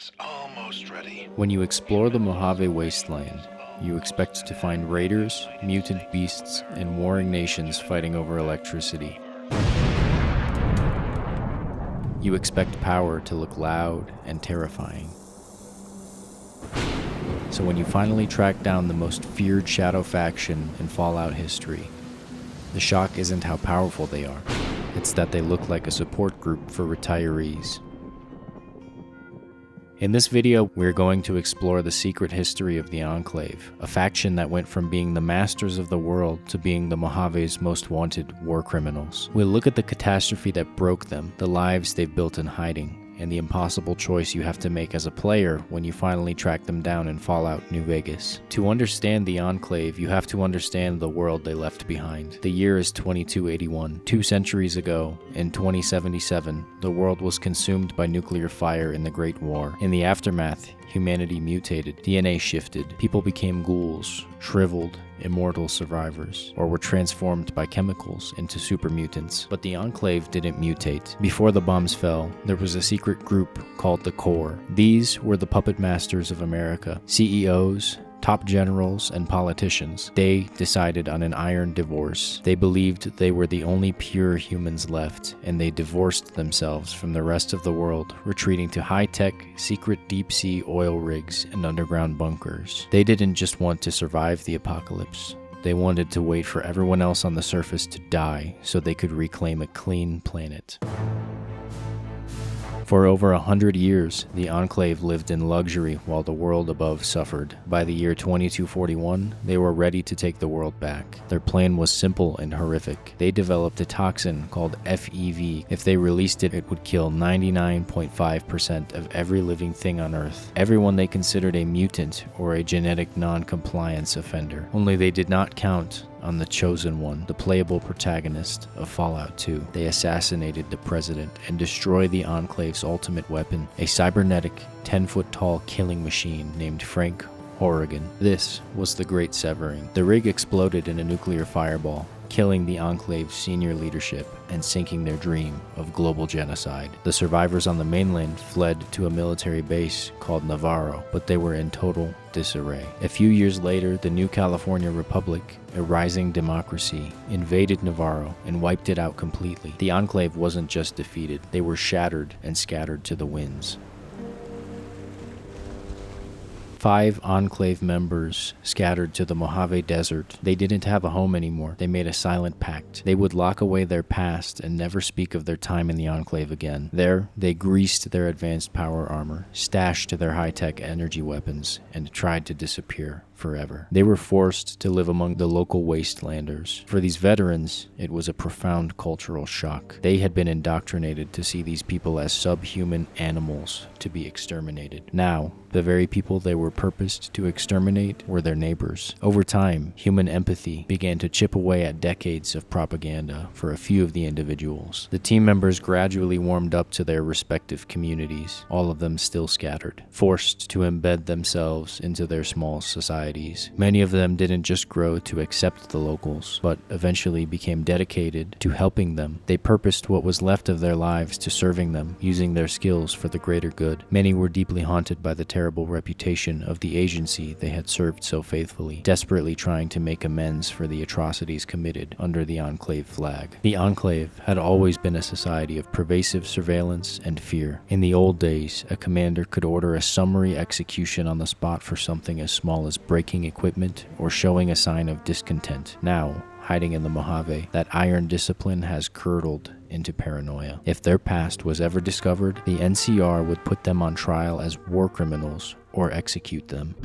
It's almost ready. When you explore the Mojave wasteland, you expect to find raiders, mutant beasts, and warring nations fighting over electricity. You expect power to look loud and terrifying. So when you finally track down the most feared shadow faction in Fallout history, the shock isn't how powerful they are, it's that they look like a support group for retirees. In this video, we're going to explore the secret history of the Enclave, a faction that went from being the masters of the world to being the Mojave's most wanted war criminals. We'll look at the catastrophe that broke them, the lives they've built in hiding, and the impossible choice you have to make as a player when you finally track them down in Fallout New Vegas. To understand the Enclave, you have to understand the world they left behind. The year is 2281. 2 centuries ago, in 2077, the world was consumed by nuclear fire in the Great War. In the aftermath, humanity mutated, DNA shifted, people became ghouls, shriveled, immortal survivors, or were transformed by chemicals into super mutants. But the Enclave didn't mutate. Before the bombs fell, there was a secret group called the Courier. These were the puppet masters of America, CEOs, top generals, and politicians. They decided on an iron divorce. They believed they were the only pure humans left, and they divorced themselves from the rest of the world, retreating to high-tech, secret deep-sea oil rigs and underground bunkers. They didn't just want to survive the apocalypse. They wanted to wait for everyone else on the surface to die so they could reclaim a clean planet. For over 100 years, the Enclave lived in luxury while the world above suffered. By the year 2241, they were ready to take the world back. Their plan was simple and horrific. They developed a toxin called FEV. If they released it, it would kill 99.5% of every living thing on Earth. Everyone they considered a mutant or a genetic non-compliance offender. Only they did not count on the Chosen One, the playable protagonist of Fallout 2. They assassinated the president and destroyed the Enclave's ultimate weapon, a cybernetic, 10-foot-tall killing machine named Frank Horrigan. This was the Great Severing. The rig exploded in a nuclear fireball, killing the Enclave's senior leadership and sinking their dream of global genocide. The survivors on the mainland fled to a military base called Navarro, but they were in total disarray. A few years later, the new California Republic, a rising democracy, invaded Navarro and wiped it out completely. The Enclave wasn't just defeated, they were shattered and scattered to the winds. 5 Enclave members scattered to the Mojave Desert. They didn't have a home anymore. They made a silent pact. They would lock away their past and never speak of their time in the Enclave again. There, they greased their advanced power armor, stashed their high-tech energy weapons, and tried to disappear forever. They were forced to live among the local wastelanders. For these veterans, it was a profound cultural shock. They had been indoctrinated to see these people as subhuman animals to be exterminated. Now, the very people they were purposed to exterminate were their neighbors. Over time, human empathy began to chip away at decades of propaganda for a few of the individuals. The team members gradually warmed up to their respective communities, all of them still scattered, forced to embed themselves into their small societies. Many of them didn't just grow to accept the locals, but eventually became dedicated to helping them. They purposed what was left of their lives to serving them, using their skills for the greater good. Many were deeply haunted by the terrible reputation of the agency they had served so faithfully, desperately trying to make amends for the atrocities committed under the Enclave flag. The Enclave had always been a society of pervasive surveillance and fear. In the old days, a commander could order a summary execution on the spot for something as small as breaking equipment or showing a sign of discontent. Now, hiding in the Mojave, that iron discipline has curdled into paranoia. If their past was ever discovered, the NCR would put them on trial as war criminals or execute them.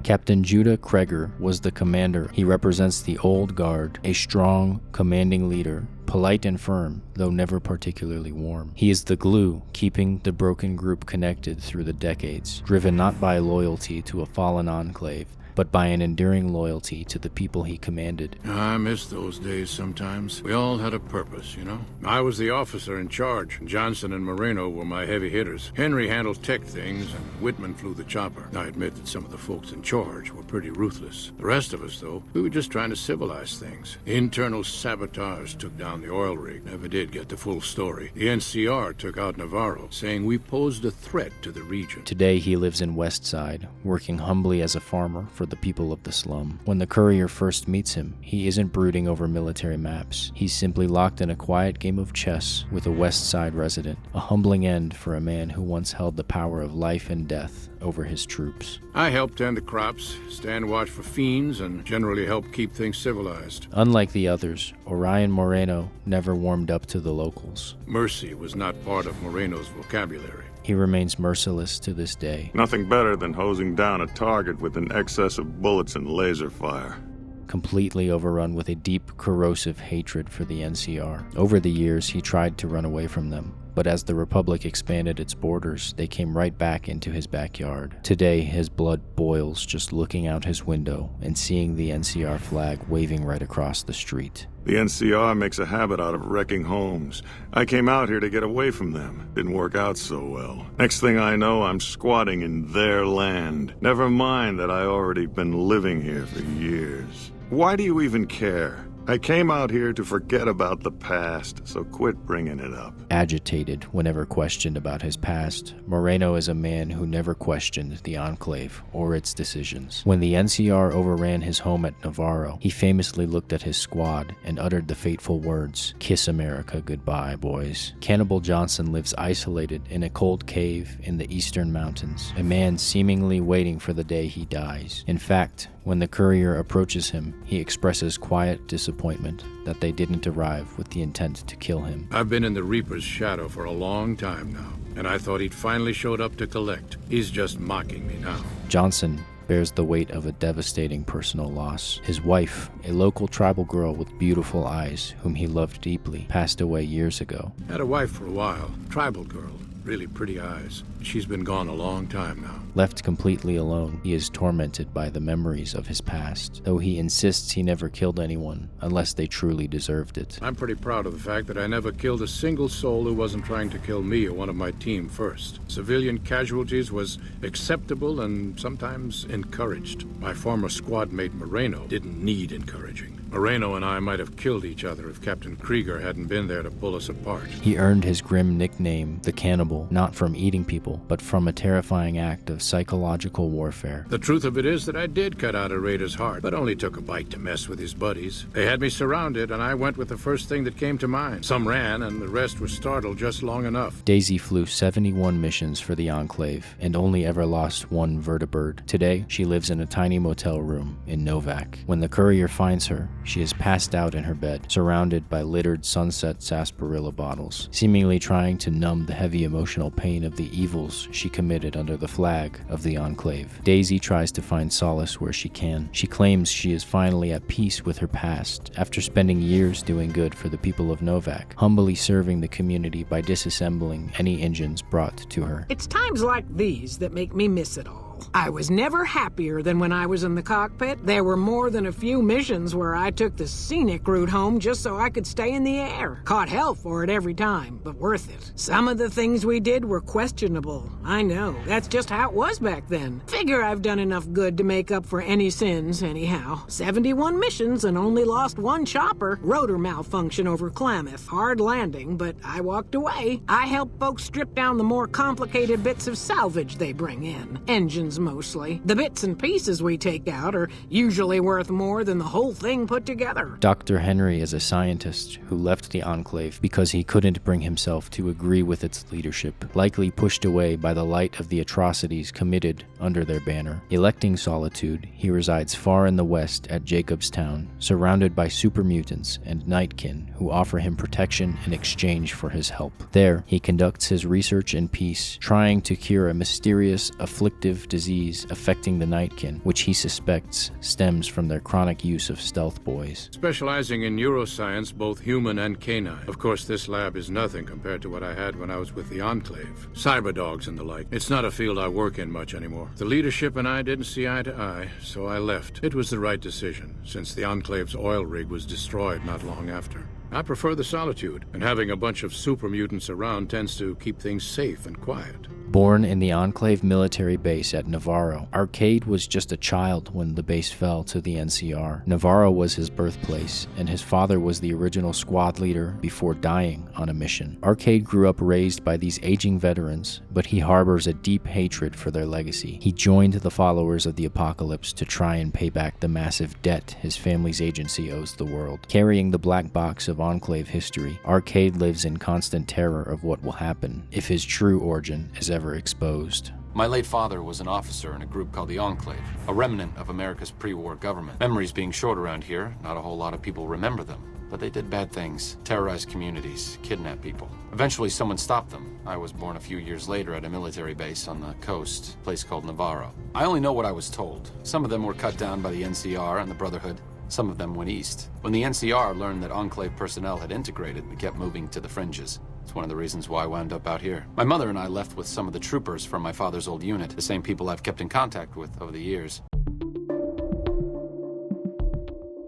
Captain Judah Kreger was the commander. He represents the old guard, a strong, commanding leader, polite and firm, though never particularly warm. He is the glue keeping the broken group connected through the decades, driven not by loyalty to a fallen Enclave, but by an enduring loyalty to the people he commanded. I miss those days sometimes. We all had a purpose, you know? I was the officer in charge. Johnson and Moreno were my heavy hitters. Henry handled tech things, and Whitman flew the chopper. I admit that some of the folks in charge were pretty ruthless. The rest of us, though, we were just trying to civilize things. Internal sabotage took down the oil rig. Never did get the full story. The NCR took out Navarro, saying we posed a threat to the region. Today he lives in West Side, working humbly as a farmer for the people of the slum. When the Courier first meets him, he isn't brooding over military maps. He's simply locked in a quiet game of chess with a West Side resident, a humbling end for a man who once held the power of life and death over his troops. I help tend the crops, stand watch for fiends, and generally help keep things civilized. Unlike the others, Orion Moreno never warmed up to the locals. Mercy was not part of Moreno's vocabulary. He remains merciless to this day. Nothing better than hosing down a target with an excess of bullets and laser fire. Completely overrun with a deep, corrosive hatred for the NCR. Over the years, he tried to run away from them, but as the Republic expanded its borders, they came right back into his backyard. Today, his blood boils just looking out his window and seeing the NCR flag waving right across the street. The NCR makes a habit out of wrecking homes. I came out here to get away from them. Didn't work out so well. Next thing I know, I'm squatting in their land. Never mind that I already been living here for years. Why do you even care? I came out here to forget about the past, so quit bringing it up. Agitated whenever questioned about his past, Moreno is a man who never questioned the Enclave or its decisions. When the NCR overran his home at Navarro, he famously looked at his squad and uttered the fateful words, "Kiss America goodbye, boys." Cannibal Johnson lives isolated in a cold cave in the eastern mountains, a man seemingly waiting for the day he dies. In fact, when the Courier approaches him, he expresses quiet disappointment that they didn't arrive with the intent to kill him. I've been in the Reaper's shadow for a long time now, and I thought he'd finally showed up to collect. He's just mocking me now. Johnson bears the weight of a devastating personal loss. His wife, a local tribal girl with beautiful eyes whom he loved deeply, passed away years ago. Had a wife for a while, tribal girl, really pretty eyes. She's been gone a long time now. Left completely alone, he is tormented by the memories of his past, though he insists he never killed anyone unless they truly deserved it. I'm pretty proud of the fact that I never killed a single soul who wasn't trying to kill me or one of my team first. Civilian casualties was acceptable and sometimes encouraged. My former squad mate Moreno didn't need encouraging. Moreno and I might have killed each other if Captain Kreger hadn't been there to pull us apart. He earned his grim nickname, the Cannibal, not from eating people, but from a terrifying act of psychological warfare. The truth of it is that I did cut out a raider's heart, but only took a bite to mess with his buddies. They had me surrounded, and I went with the first thing that came to mind. Some ran, and the rest were startled just long enough. Daisy flew 71 missions for the Enclave, and only ever lost one vertibird. Today, she lives in a tiny motel room in Novak. When the Courier finds her, she is passed out in her bed, surrounded by littered Sunset sarsaparilla bottles, seemingly trying to numb the heavy emotional pain of the evils she committed under the flag of the Enclave. Daisy tries to find solace where she can. She claims she is finally at peace with her past after spending years doing good for the people of Novak, humbly serving the community by disassembling any engines brought to her. It's times like these that make me miss it all. I was never happier than when I was in the cockpit. There were more than a few missions where I took the scenic route home just so I could stay in the air. Caught hell for it every time, but worth it. Some of the things we did were questionable. I know. That's just how it was back then. Figure I've done enough good to make up for any sins, anyhow. 71 missions and only lost one chopper. Rotor malfunction over Klamath. Hard landing, but I walked away. I help folks strip down the more complicated bits of salvage they bring in. Engines mostly. The bits and pieces we take out are usually worth more than the whole thing put together. Dr. Henry is a scientist who left the Enclave because he couldn't bring himself to agree with its leadership, likely pushed away by the light of the atrocities committed under their banner. Electing solitude, he resides far in the west at Jacobstown, surrounded by super mutants and nightkin who offer him protection in exchange for his help. There, he conducts his research in peace, trying to cure a mysterious, afflictive disease disease affecting the Nightkin, which he suspects stems from their chronic use of stealth boys. Specializing in neuroscience, both human and canine. Of course, this lab is nothing compared to what I had when I was with the Enclave. Cyberdogs and the like. It's not a field I work in much anymore. The leadership and I didn't see eye to eye, so I left. It was the right decision, since the Enclave's oil rig was destroyed not long after. I prefer the solitude, and having a bunch of super mutants around tends to keep things safe and quiet. Born in the Enclave military base at Navarro, Arcade was just a child when the base fell to the NCR. Navarro was his birthplace, and his father was the original squad leader before dying on a mission. Arcade grew up raised by these aging veterans, but he harbors a deep hatred for their legacy. He joined the followers of the Apocalypse to try and pay back the massive debt his family's agency owes the world. Carrying the black box of Enclave history, Arcade lives in constant terror of what will happen if his true origin is ever exposed. My late father was an officer in a group called the Enclave, a remnant of America's pre-war government. Memories being short around here, not a whole lot of people remember them. But they did bad things, terrorized communities, kidnapped people. Eventually someone stopped them. I was born a few years later at a military base on the coast, a place called Navarro. I only know what I was told. Some of them were cut down by the NCR and the Brotherhood. Some of them went east. When the NCR learned that Enclave personnel had integrated, we kept moving to the fringes. It's one of the reasons why I wound up out here. My mother and I left with some of the troopers from my father's old unit, the same people I've kept in contact with over the years.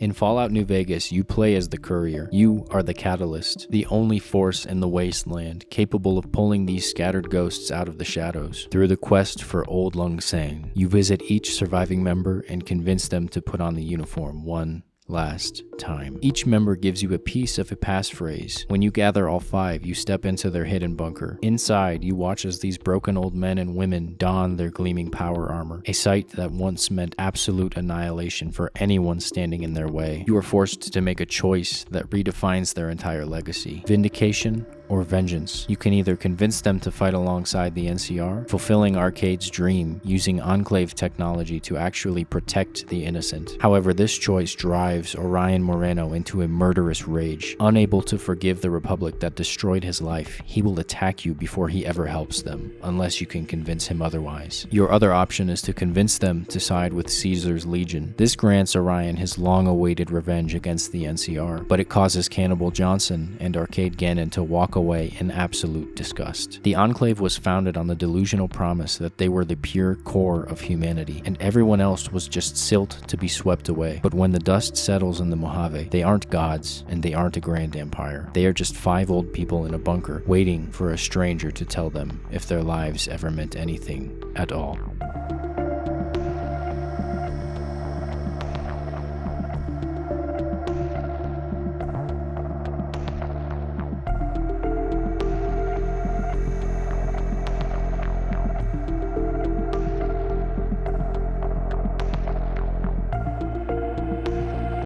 In Fallout New Vegas, you play as the Courier. You are the Catalyst, the only force in the wasteland capable of pulling these scattered ghosts out of the shadows. Through the quest for Old Lung Sang, you visit each surviving member and convince them to put on the uniform one last time. Each member gives you a piece of a passphrase. When you gather all 5, you step into their hidden bunker. Inside, you watch as these broken old men and women don their gleaming power armor, a sight that once meant absolute annihilation for anyone standing in their way. You are forced to make a choice that redefines their entire legacy: vindication or vengeance. You can either convince them to fight alongside the NCR, fulfilling Arcade's dream using Enclave technology to actually protect the innocent. However, this choice drives Orion Moreno into a murderous rage. Unable to forgive the Republic that destroyed his life, he will attack you before he ever helps them, unless you can convince him otherwise. Your other option is to convince them to side with Caesar's Legion. This grants Orion his long-awaited revenge against the NCR, but it causes Cannibal Johnson and Arcade Gannon to walk away in absolute disgust. The Enclave was founded on the delusional promise that they were the pure core of humanity, and everyone else was just silt to be swept away. But when the dust settles in the Mojave, they aren't gods, and they aren't a grand empire. They are just 5 old people in a bunker, waiting for a stranger to tell them if their lives ever meant anything at all.